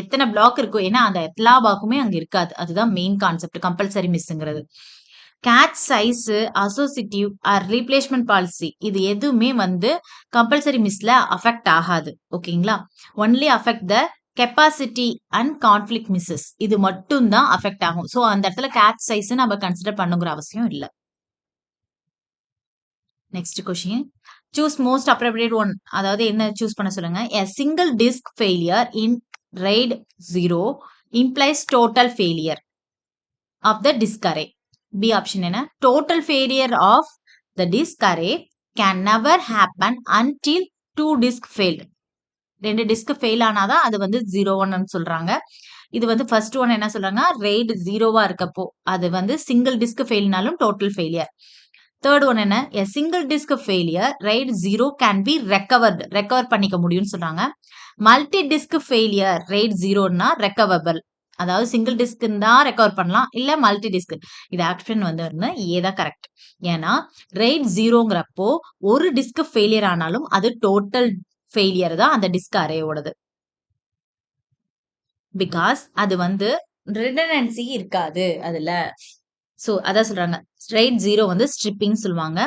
எத்தனை பிளாக் இருக்கும். ஏன்னா அந்த எல்லா பிளாக்குமே அங்க இருக்காது. அதுதான் மெயின் கான்செப்ட் கம்பல்சரி மிஸ்ங்கிறது. Cache size, associative or replacement policy இது எதுவுமே வந்து கம்பல்சரி மிஸ்ல அஃபெக்ட் ஆகாது. ஓகேங்களா? Only affect the capacity and conflict misses இது மட்டும் தான் அஃபெக்ட் ஆகும். ஸோ அந்த இடத்துல கேட்ச் சைஸ் நம்ம கன்சிடர் பண்ணுங்கிற அவசியம் இல்லை. Next question, choose most appropriate one. அதாவது என்ன சூஸ் பண்ண சொல்லுங்க. a single disk failure in RAID 0 implies total failure of the disk array. B option என்ன? total failure of the disk array can never happen until 2 disk failed. 2 disk fail ஆனாதான் அது வந்து 0-1 சொல்றாங்க. இது வந்து ஃபர்ஸ்ட் ஒன் என்ன சொல்றாங்க, RAID 0வா இருக்கப்போ அது வந்து சிங்கிள் டிஸ்க் ஃபெயில்னாலும் டோட்டல் ஃபெயிலியர். தேர்ட் ஒன் என்ன, a single disk failure RAID 0 can be recover பண்ணிக்க முடியும்னு சொல்றாங்க. மல்டி டிஸ்க் ஃபெயிலியர் RAID 0னா ரெக்கவரபிள். அதாவது சிங்கிள் டிஸ்க் தான் ரெக்கவர் பண்ணலாம், இல்ல மல்டி டிஸ்க். இது ஆப்ஷன் வந்து ஏதான் கரெக்ட். ஏன்னா RAID 0ங்கிறப்போ ஒரு டிஸ்க் ஃபெயிலியர் ஆனாலும் அது டோட்டல் ஃபெயிலியர் தான் அந்த டிஸ்க் அரேயோடது. பிகாஸ் அது வந்து ரிடண்டன்சி இருக்காது அதுல. ஸோ அதான் சொல்றாங்க, RAID 0 வந்து ஸ்ட்ரிப்பிங் சொல்லுவாங்க.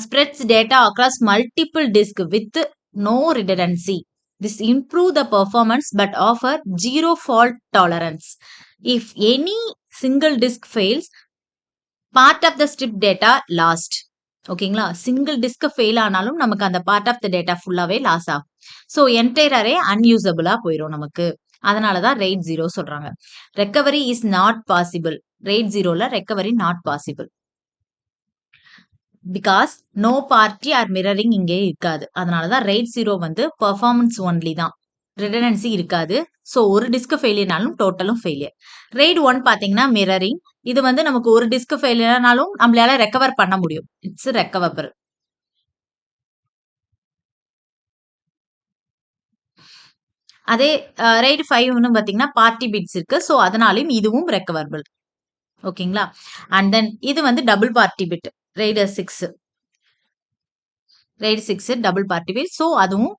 Spreads data across multiple disk with no redundancy. This improve the performance but offer 0 fault tolerance. If any single disk fails part of the strip data lost. ஓகேங்களா? Single disk fail ஆனாலும் நமக்கு அந்த part of the data ஃபுல்லாவே loss ஆகும். So entire array அன்யூசபிளா போயிடும் நமக்கு. அதனாலதான் RAID 0 சொல்றாங்க. Recovery is not possible. RAID 0ல recovery not possible. Because no parity or mirroring இங்கே இருக்காது. அதனாலதான் RAID 0 வந்து பெர்ஃபார்மன்ஸ் ஒன்லி தான், ரிடண்டன்சி இருக்காது. ஸோ ஒரு டிஸ்க் ஃபெயிலியர்னாலும் டோட்டலும் ஃபெயிலியர். RAID 1 பாத்தீங்கன்னா மிரரிங். இது வந்து நமக்கு ஒரு டிஸ்க் ஃபெயிலியர்னாலும் நம்மளால ரெக்கவர் பண்ண முடியும். It's recoverable. அதே RAID 5 பாத்தீங்கன்னா பார்ட்டி பிட்ஸ் இருக்கு. ஸோ அதனாலும் இதுவும் ரெக்கவரபிள். ஓகேங்களா? அண்ட் தென் இது வந்து double party bit RAID 6 double party bit. So அதுவும்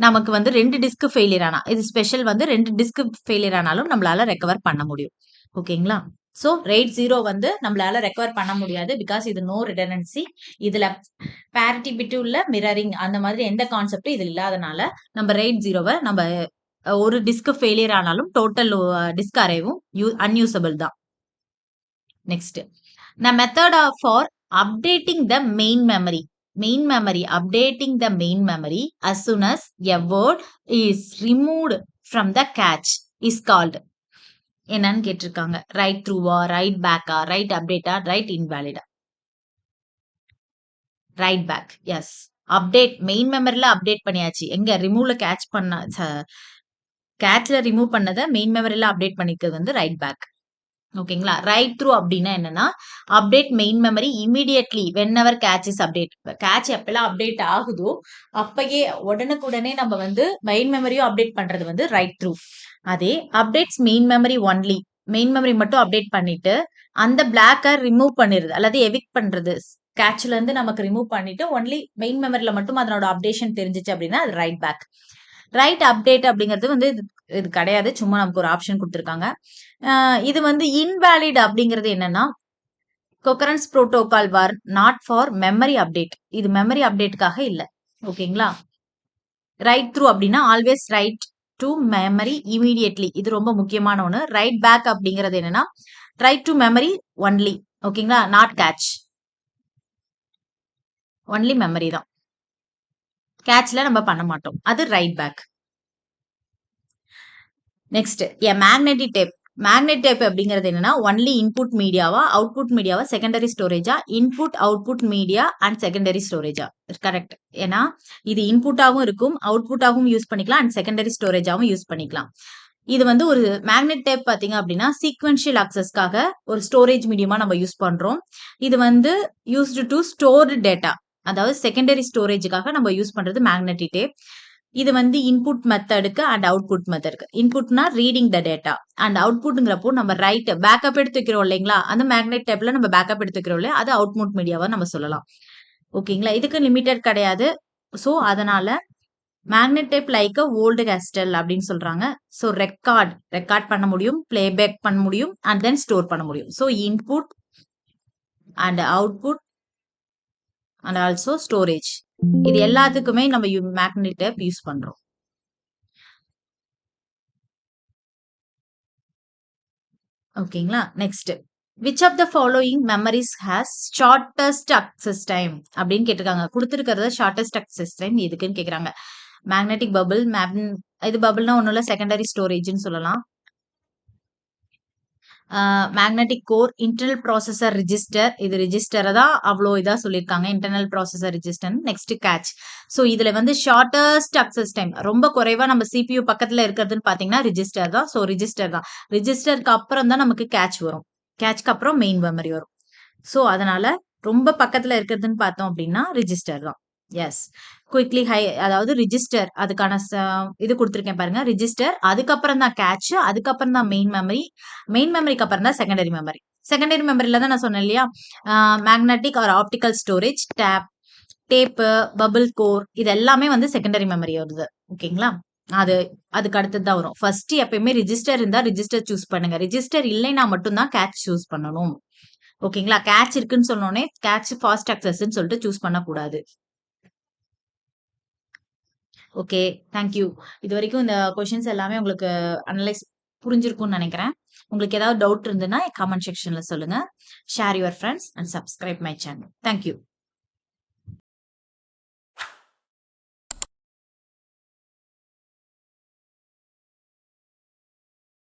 நமக்கு வந்து 2 டிஸ்க் ஃபெயிலியர் ஆனா, இது ஸ்பெஷல் வந்து 2 டிஸ்க் ஃபெயிலியர் ஆனாலும் நம்மளால ரெக்கவர் பண்ண முடியும். ஓகேங்களா? ஸோ RAID 0 வந்து நம்மளால ரெக்கவர் பண்ண முடியாது. பிகாஸ் இது நோ ரிடண்டன்சி. இதுல பேரிட்டி பிட் உள்ள மிரரிங் அந்த மாதிரி எந்த கான்செப்டும் இது இல்லாதனால நம்ம RAID 0வை நம்ம ஒரு டிஸ்க் ஃபெயிலியர் ஆனாலும் டோட்டல் டிஸ்க் அரேவும் அன்யூசபிள் தான். Next, the method for updating the main memory. Updating the main memory as soon as a word is removed from the cache is called. என்னன்னு கேட்டிருக்காங்க. ரைட் த்ரூவா, write பேக்கா, write அப்டேட்டா, write இன்வாலிடா? Write back. Yes, update main மெமரியில update பண்ணியாச்சு. எங்க ரிமூவ்ல கேட்ச்ல ரிமூவ் பண்ணதை மெயின் மெமரியில அப்டேட் பண்ணிக்கிறது வந்து ரைட் பேக். ஓகேங்களா? ரைட் த்ரூ அப்படின்னா என்னன்னா, update main memory immediately whenever cache is update. Cache எப்பலாம் அப்டேட் ஆகுதோ, அப்பயே உடனுக்குடனே நம்ம வந்து மெயின் மெமரியும் அப்டேட் பண்றது வந்து ரைட் த்ரூ. அதே updates main memory only, main memory மட்டும் அப்டேட் பண்ணிட்டு, அந்த பிளாக்க ரிமூவ் பண்ணிருது அல்லது எவிக்ட் பண்றது. கேட்ச்ல இருந்து நமக்கு ரிமூவ் பண்ணிட்டு ஒன்லி மெயின் மெமரில மட்டும் அதனோட அப்டேஷன் தெரிஞ்சுச்சு அப்படின்னா அது ரைட் பேக். ரைட் அப்டேட் அப்படிங்கிறது வந்து இது கிடையாது. சும்மா நமக்கு ஒரு ஆப்ஷன் குடுத்துருக்காங்க. இது வந்து இன்வாலிட் அப்படிங்கிறது என்னன்னா, coherence protocol were not for memory update. இது மெமரி அப்டேட்காக இல்ல. ஓகேங்களா? ரைட் த்ரூ அப்படின்னா always write to memory immediately. இது ரொம்ப முக்கியமான ஒண்ணு. ரைட் பேக் அப்படிங்கிறது என்னன்னா, ரைட் டு மெமரி ஒன்லி. ஓகேங்களா? Not cache. ஒன்லி மெமரி தான். கேட்ச்ல நம்ம பண்ண மாட்டோம். அது write back. Next magnetic tape. Magnet tape அப்படிங்கிறது என்னன்னா ஒன்லி இன்புட் மீடியாவா அவுட்புட் மீடியாவா செகண்டரி ஸ்டோரேஜா input output media and secondary ஸ்டோரேஜா கரெக்ட். ஏன்னா இது இன்புட்டாகவும் இருக்கும் அவுட்புட்டாகவும் யூஸ் பண்ணிக்கலாம் அண்ட் செகண்டரி ஸ்டோரேஜாவும் யூஸ் பண்ணிக்கலாம். இது வந்து ஒரு மேக்னெட் டேப் பாத்தீங்க அப்படின்னா சீக்வென்ஷியல் அக்சஸ்க்காக ஒரு ஸ்டோரேஜ் மீடியமா நம்ம யூஸ் பண்றோம். இது வந்து யூஸ்டு டு ஸ்டோர்டு டேட்டா, அதாவது செகண்டரி ஸ்டோரேஜுக்காக நம்ம யூஸ் பண்றது மேக்னெட்டிக் டேப். இது வந்து இன்புட் மெத்தடுக்கு அண்ட் அவுட்புட் மெத்தடுக்கு. இன்புட்னா ரீடிங் த டேட்டா அண்ட் அவுட்புட்ங்கிறப்போ நம்ம ரைட் பேக்கப் எடுத்து வைக்கிறோம் இல்லைங்களா, அந்த மேக்னெட் டேப்ல நம்ம பேக்கப் எடுத்து வைக்கிறோம் இல்லையா, அது அவுட்புட் மீடியாவா நம்ம சொல்லலாம். ஓகேங்களா? இதுக்கு லிமிடெட் கிடையாது. ஸோ அதனால magnet tape like a old cassette அப்படின்னு சொல்றாங்க. ஸோ ரெக்கார்ட் பண்ண முடியும், பிளேபேக் பண்ண முடியும் அண்ட் தென் ஸ்டோர் பண்ண முடியும். So input and output and also storage, இது எல்லாத்துக்குமே நம்ம மேக்னெட் டேப் யூஸ் பண்றோம். ஓகேங்களா? Next which of the following memories has shortest access time அப்படின்னு கேட்டிருக்காங்க. கொடுத்துருக்கிறது ஷார்டஸ்ட் அக்சஸ் டைம் எதுக்குன்னு கேக்குறாங்க. மேக்னெட்டிக் பபிள், இது பபிள்னா ஒன்றும் இல்லை செகண்டரி ஸ்டோரேஜ்னு சொல்லலாம். Magnetic core, internal processor register, இது ரிஜிஸ்டரை தான் அவ்வளோ இதாக சொல்லியிருக்காங்க, internal processor register. Next catch. So இதில் வந்து ஷார்டஸ்ட் அக்சஸ் டைம் ரொம்ப குறைவா நம்ம சிபியூ பக்கத்தில் இருக்கிறதுன்னு பார்த்தீங்கன்னா ரிஜிஸ்டர் தான். ஸோ ரிஜிஸ்டர் தான். ரிஜிஸ்டருக்கு அப்புறம் தான் நமக்கு கேட்ச் வரும். கேட்ச்க்கு அப்புறம் மெயின் மெமரி வரும். ஸோ அதனால ரொம்ப பக்கத்தில் இருக்கிறதுன்னு பார்த்தோம் அப்படின்னா ரிஜிஸ்டர் தான். எஸ், குயிக்லி ஹை, அதாவது ரிஜிஸ்டர் அதுக்கான இது கொடுத்துருக்கேன் பாருங்க. ரிஜிஸ்டர், அதுக்கப்புறம் தான் கேட்ச், அதுக்கப்புறம் தான் மெயின் மெமரி, மெயின் மெமரிக்கு அப்புறம் தான் செகண்டரி மெமரி. செகண்டரி மெமரியில தான் நான் சொன்னேன் இல்லையா, magnetic or optical storage, tape, bubble core, இது எல்லாமே வந்து செகண்டரி மெமரி வருது. ஓகேங்களா? அதுக்கு அடுத்தது தான் வரும். ஃபர்ஸ்ட் எப்பயுமே ரிஜிஸ்டர் இருந்தா ரிஜிஸ்டர் சூஸ் பண்ணுங்க. ரிஜிஸ்டர் இல்லைன்னா மட்டும்தான் கேட்ச் சூஸ் பண்ணணும். ஓகேங்களா? கேட்ச் இருக்குன்னு சொன்னோடனே கேட்ச் ஃபாஸ்ட் அக்சஸ்ன்னு சொல்லிட்டு சூஸ் பண்ணக்கூடாது. Okay, thank you. இது வரைக்கும் இந்த கொஷின்ஸ் எல்லாமே உங்களுக்கு அனலைஸ் புரிஞ்சிருக்கும்னு நினைக்கிறேன். உங்களுக்கு ஏதாவது டவுட் இருந்ததுன்னா கமெண்ட் செக்ஷன்ல சொல்லுங்க. Share your friends and subscribe my channel. Thank you.